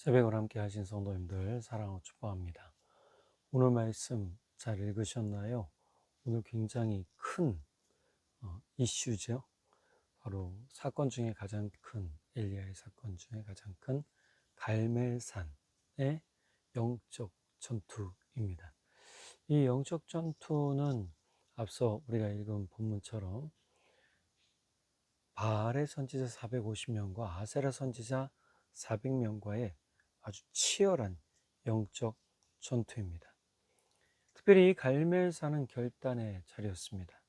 새벽을 함께 하신 성도님들 사랑하고 축복합니다. 오늘 말씀 잘 읽으셨나요? 오늘 굉장히 큰 이슈죠. 바로 사건 중에 가장 큰 엘리야의 사건 중에 가장 큰 갈멜산의 영적 전투입니다. 이 영적 전투는 앞서 우리가 읽은 본문처럼 바알의 선지자 450명과 아세라 선지자 400명과의 아주 치열한 영적 전투입니다. 특별히 이 갈멜산은 결단의 자리였습니다.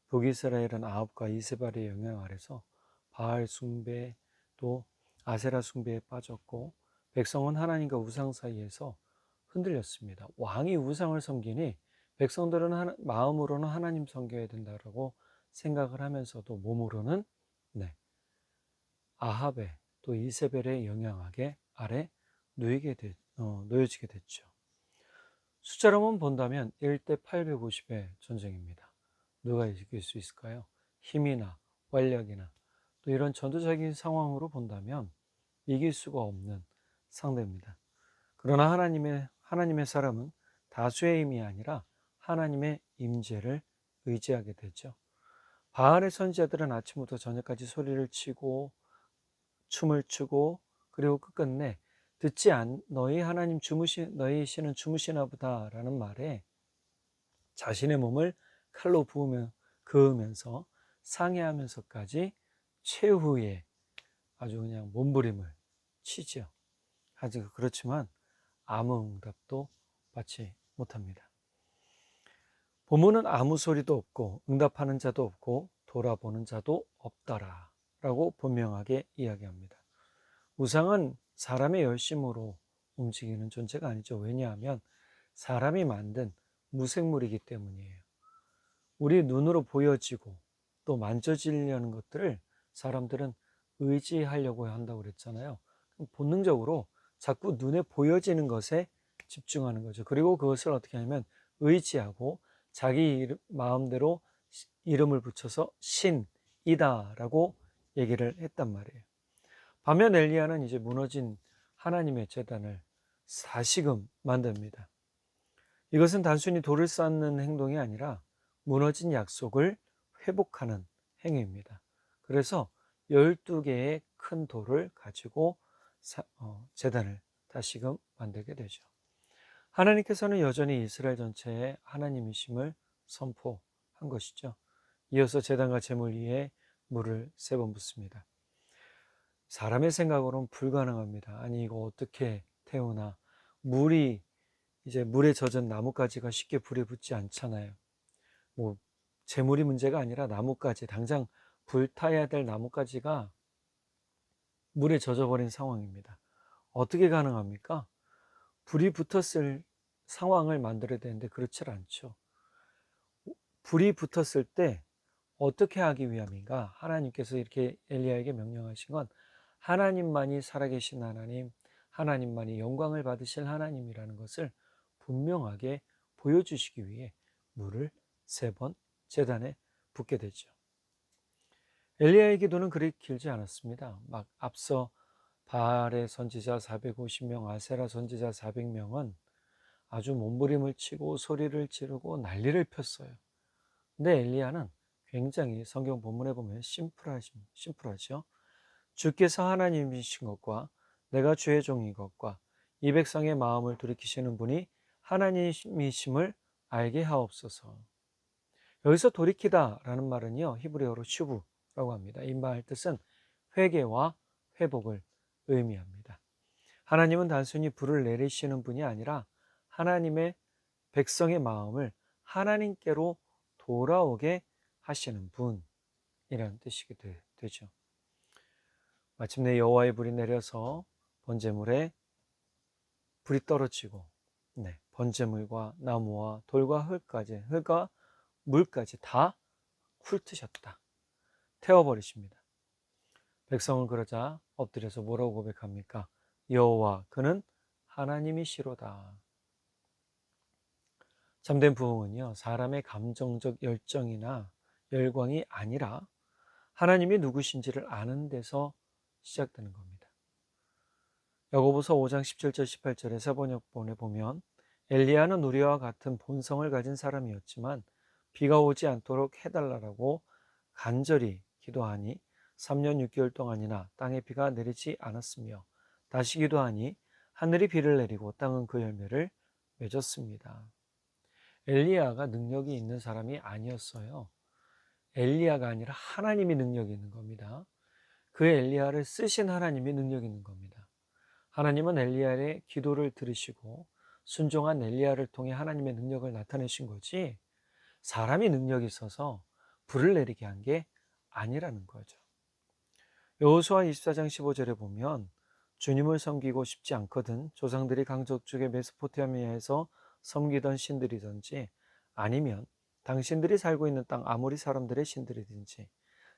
북이스라엘은 아합과 이세발의 영향 아래서 바알 숭배 또 아세라 숭배에 빠졌고, 백성은 하나님과 우상 사이에서 흔들렸습니다. 왕이 우상을 섬기니 백성들은 마음으로는 하나님 섬겨야 된다라고 생각을 하면서도 몸으로는 아합의 또 이세벨의 영향 아래 놓여지게 됐죠. 숫자로만 본다면 1대 850의 전쟁입니다. 누가 이길 수 있을까요? 힘이나 권력이나 또 이런 전투적인 상황으로 본다면 이길 수가 없는 상대입니다. 그러나 하나님의 사람은 다수의 힘이 아니라 하나님의 임재를 의지하게 되죠. 바알의 선지자들은 아침부터 저녁까지 소리를 치고 춤을 추고, 그리고 끝끝내 너희 하나님 너희 신은 주무시나 보다라는 말에 자신의 몸을 칼로 그으면서 상해하면서까지 최후의 아주 그냥 몸부림을 치죠. 그렇지만 아무 응답도 받지 못합니다. 본문은 아무 소리도 없고 응답하는 자도 없고 돌아보는 자도 없더라 라고 분명하게 이야기합니다. 우상은 사람의 열심으로 움직이는 존재가 아니죠. 왜냐하면 사람이 만든 무생물이기 때문이에요. 우리 눈으로 보여지고 또 만져지려는 것들을 사람들은 의지하려고 한다고 그랬잖아요. 본능적으로 자꾸 눈에 보여지는 것에 집중하는 거죠. 그리고 그것을 어떻게 하냐면 의지하고 자기 마음대로 이름을 붙여서 신이다라고 얘기를 했단 말이에요. 반면 엘리야는 이제 무너진 하나님의 제단을 다시금 만듭니다. 이것은 단순히 돌을 쌓는 행동이 아니라 무너진 약속을 회복하는 행위입니다. 그래서 12개의 큰 돌을 가지고 제단을 다시금 만들게 되죠. 하나님께서는 여전히 이스라엘 전체에 하나님이심을 선포한 것이죠. 이어서 제단과 제물 위에 물을 3번 붓습니다. 사람의 생각으로는 불가능합니다. 아니 이거 어떻게 태우나. 물에 젖은 나뭇가지가 쉽게 불에 붙지 않잖아요. 재물이 문제가 아니라 나뭇가지, 당장 불타야 될 나뭇가지가 물에 젖어버린 상황입니다. 어떻게 가능합니까? 불이 붙었을 상황을 만들어야 되는데 그렇지 않죠. 불이 붙었을 때 어떻게 하기 위함인가? 하나님께서 이렇게 엘리야에게 명령하신 건 하나님만이 살아계신 하나님만이 영광을 받으실 하나님이라는 것을 분명하게 보여주시기 위해 물을 3번 제단에 붓게 되죠. 엘리야의 기도는 그리 길지 않았습니다. 앞서 바알의 선지자 450명, 아세라 선지자 400명은 아주 몸부림을 치고 소리를 지르고 난리를 폈어요. 근데 엘리야는 굉장히 성경 본문에 보면 심플하죠. 주께서 하나님이신 것과 내가 주의 종인 것과 이 백성의 마음을 돌이키시는 분이 하나님이심을 알게 하옵소서. 여기서 돌이키다라는 말은요, 히브리어로 슈브라고 합니다. 이 말 뜻은 회개와 회복을 의미합니다. 하나님은 단순히 불을 내리시는 분이 아니라 하나님의 백성의 마음을 하나님께로 돌아오게 하시는 분이라는 뜻이 되죠. 마침내 여호와의 불이 내려서 번제물에 불이 떨어지고 번제물과 나무와 돌과 흙과 물까지 다 훑으셨다. 태워버리십니다. 백성은 그러자 엎드려서 뭐라고 고백합니까? 여호와 그는 하나님이시로다. 참된 부흥은요, 사람의 감정적 열정이나 열광이 아니라 하나님이 누구신지를 아는 데서 시작되는 겁니다. 야고보서 5장 17절 18절에 세번역본에 보면 엘리야는 우리와 같은 본성을 가진 사람이었지만 비가 오지 않도록 해달라고 간절히 기도하니 3년 6개월 동안이나 땅에 비가 내리지 않았으며 다시 기도하니 하늘이 비를 내리고 땅은 그 열매를 맺었습니다. 엘리야가 능력이 있는 사람이 아니었어요. 엘리야가 아니라 하나님이 능력이 있는 겁니다. 그 엘리야를 쓰신 하나님이 능력이 있는 겁니다. 하나님은 엘리야의 기도를 들으시고 순종한 엘리야를 통해 하나님의 능력을 나타내신 거지, 사람이 능력이 있어서 불을 내리게 한 게 아니라는 거죠. 여호수아 24장 15절에 보면 주님을 섬기고 싶지 않거든 조상들이 강저쪽의 메소포타미아에서 섬기던 신들이든지 아니면 당신들이 살고 있는 땅 아모리 사람들의 신들이든지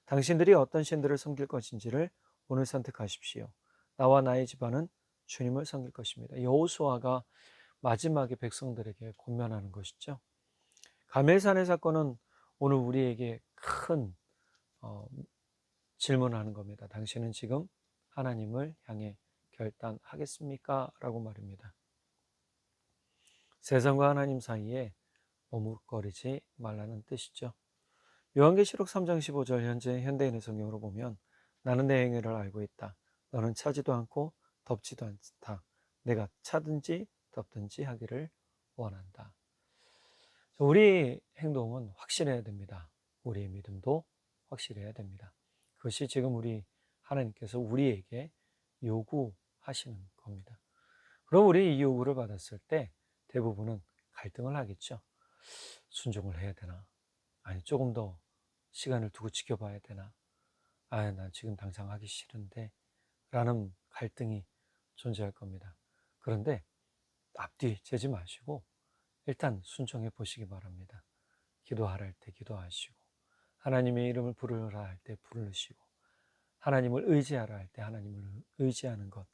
당신들이 어떤 신들을 섬길 것인지를 오늘 선택하십시오. 나와 나의 집안은 주님을 섬길 것입니다. 여호수아가 마지막에 백성들에게 권면하는 것이죠. 갈멜산의 사건은 오늘 우리에게 큰 질문하는 겁니다. 당신은 지금 하나님을 향해 결단하겠습니까? 라고 말입니다. 세상과 하나님 사이에 머뭇거리지 말라는 뜻이죠. 요한계시록 3장 15절 현재 현대인의 성경으로 보면 나는 내 행위를 알고 있다. 너는 차지도 않고 덮지도 않다. 내가 차든지 덮든지 하기를 원한다. 우리 행동은 확실해야 됩니다. 우리의 믿음도 확실해야 됩니다. 그것이 지금 우리 하나님께서 우리에게 요구하시는 겁니다. 그럼 우리 이 요구를 받았을 때 대부분은 갈등을 하겠죠. 순종을 해야 되나? 아니, 조금 더 시간을 두고 지켜봐야 되나? 아, 난 지금 당장 하기 싫은데 라는 갈등이 존재할 겁니다. 그런데 앞뒤 재지 마시고 일단 순종해 보시기 바랍니다. 기도하라 할 때 기도하시고 하나님의 이름을 부르라 할 때 부르시고 하나님을 의지하라 할 때 하나님을 의지하는 것,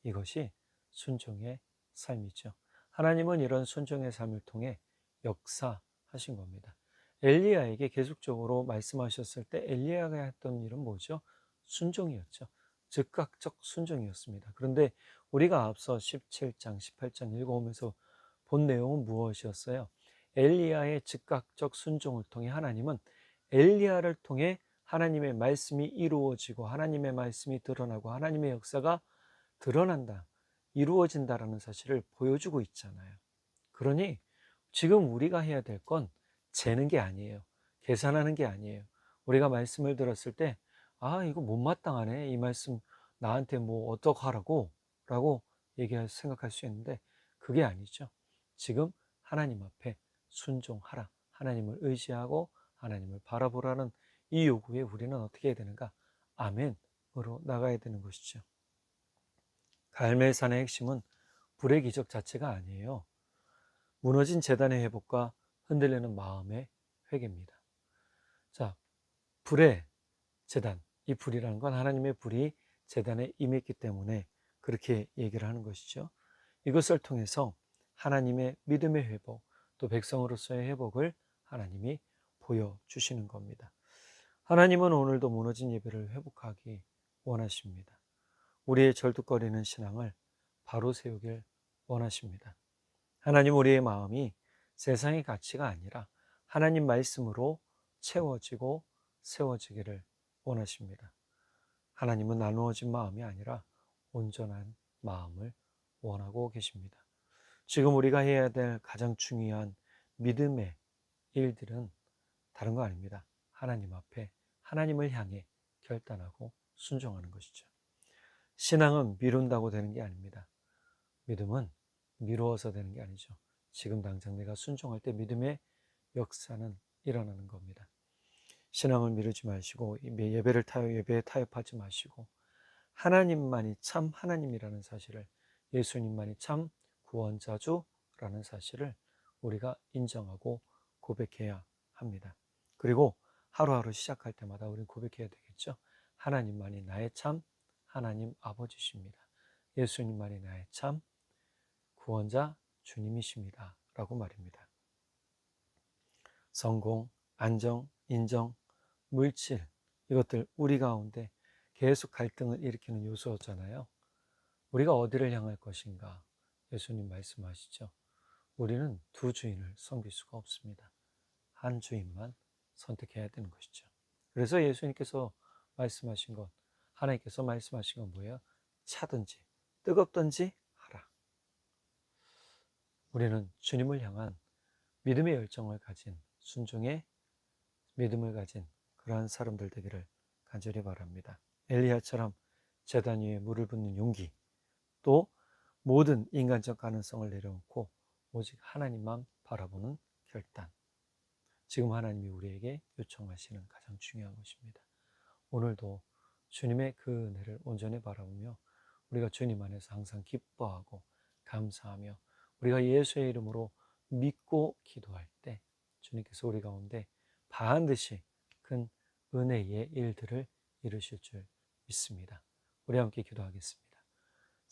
이것이 순종의 삶이죠. 하나님은 이런 순종의 삶을 통해 역사하신 겁니다. 엘리야에게 계속적으로 말씀하셨을 때 엘리야가 했던 일은 뭐죠? 순종이었죠. 즉각적 순종이었습니다. 그런데 우리가 앞서 17장, 18장 읽어오면서 본 내용은 무엇이었어요? 엘리야의 즉각적 순종을 통해 하나님은 엘리야를 통해 하나님의 말씀이 이루어지고 하나님의 말씀이 드러나고 하나님의 역사가 드러난다, 이루어진다라는 사실을 보여주고 있잖아요. 그러니 지금 우리가 해야 될 건 재는 게 아니에요. 계산하는 게 아니에요. 우리가 말씀을 들었을 때, 아, 이거 못마땅하네. 이 말씀 나한테 뭐 어떡하라고? 라고 생각할 수 있는데, 그게 아니죠. 지금 하나님 앞에 순종하라. 하나님을 의지하고 하나님을 바라보라는 이 요구에 우리는 어떻게 해야 되는가? 아멘으로 나가야 되는 것이죠. 갈멜산의 핵심은 불의 기적 자체가 아니에요. 무너진 재단의 회복과 흔들리는 마음의 회개입니다. 자, 불의 재단, 이 불이라는 건 하나님의 불이 재단에 임했기 때문에 그렇게 얘기를 하는 것이죠. 이것을 통해서 하나님의 믿음의 회복, 또 백성으로서의 회복을 하나님이 보여주시는 겁니다. 하나님은 오늘도 무너진 예배를 회복하기 원하십니다. 우리의 절뚝거리는 신앙을 바로 세우길 원하십니다. 하나님, 우리의 마음이 세상의 가치가 아니라 하나님 말씀으로 채워지고 세워지기를 원하십니다. 하나님은 나누어진 마음이 아니라 온전한 마음을 원하고 계십니다. 지금 우리가 해야 될 가장 중요한 믿음의 일들은 다른 거 아닙니다. 하나님 앞에 하나님을 향해 결단하고 순종하는 것이죠. 신앙은 미룬다고 되는 게 아닙니다. 믿음은 미루어서 되는 게 아니죠. 지금 당장 내가 순종할 때 믿음의 역사는 일어나는 겁니다. 신앙을 미루지 마시고 예배에 타협하지 마시고 하나님만이 참 하나님이라는 사실을, 예수님만이 참 구원자주라는 사실을 우리가 인정하고 고백해야 합니다. 그리고 하루하루 시작할 때마다 우리는 고백해야 되겠죠. 하나님만이 나의 참 하나님 아버지십니다. 예수님만이 나의 참 구원자 주님이십니다. 라고 말입니다. 성공, 안정, 인정, 물질, 이것들 우리 가운데 계속 갈등을 일으키는 요소잖아요. 우리가 어디를 향할 것인가? 예수님 말씀하시죠. 우리는 두 주인을 섬길 수가 없습니다. 한 주인만 선택해야 되는 것이죠. 그래서 예수님께서 말씀하신 것, 하나님께서 말씀하신 건 뭐예요? 차든지 뜨겁든지 하라. 우리는 주님을 향한 믿음의 열정을 가진, 순종의 믿음을 가진 그러한 사람들 되기를 간절히 바랍니다. 엘리야처럼 제단 위에 물을 붓는 용기, 또 모든 인간적 가능성을 내려놓고 오직 하나님만 바라보는 결단. 지금 하나님이 우리에게 요청하시는 가장 중요한 것입니다. 오늘도 주님의 그 은혜를 온전히 바라보며 우리가 주님 안에서 항상 기뻐하고 감사하며 우리가 예수의 이름으로 믿고 기도할 때 주님께서 우리 가운데 반드시 큰 은혜의 일들을 이루실 줄 믿습니다. 우리 함께 기도하겠습니다.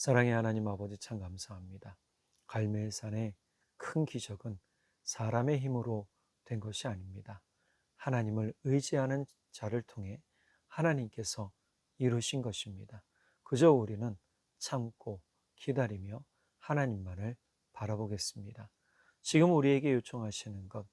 사랑의 하나님 아버지, 참 감사합니다. 갈멜산의 큰 기적은 사람의 힘으로 된 것이 아닙니다. 하나님을 의지하는 자를 통해 하나님께서 이루신 것입니다. 그저 우리는 참고 기다리며 하나님만을 바라보겠습니다. 지금 우리에게 요청하시는 것,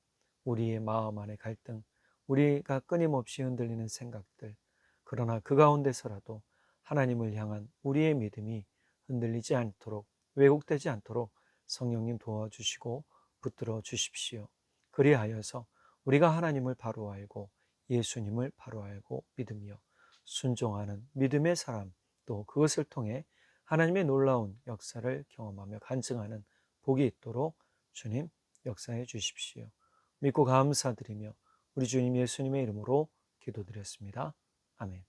우리의 마음 안의 갈등, 우리가 끊임없이 흔들리는 생각들, 그러나 그 가운데서라도 하나님을 향한 우리의 믿음이 흔들리지 않도록, 왜곡되지 않도록 성령님 도와주시고 붙들어 주십시오. 그리하여서 우리가 하나님을 바로 알고 예수님을 바로 알고 믿으며 순종하는 믿음의 사람, 또 그것을 통해 하나님의 놀라운 역사를 경험하며 간증하는 복이 있도록 주님 역사해 주십시오. 믿고 감사드리며 우리 주님 예수님의 이름으로 기도드렸습니다. 아멘.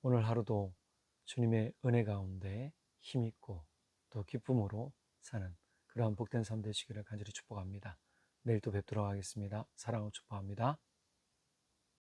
오늘 하루도 주님의 은혜 가운데 힘있고 또 기쁨으로 사는 그러한 복된 삶 되시기를 간절히 축복합니다. 내일 또 뵙도록 하겠습니다. 사랑으로 축복합니다.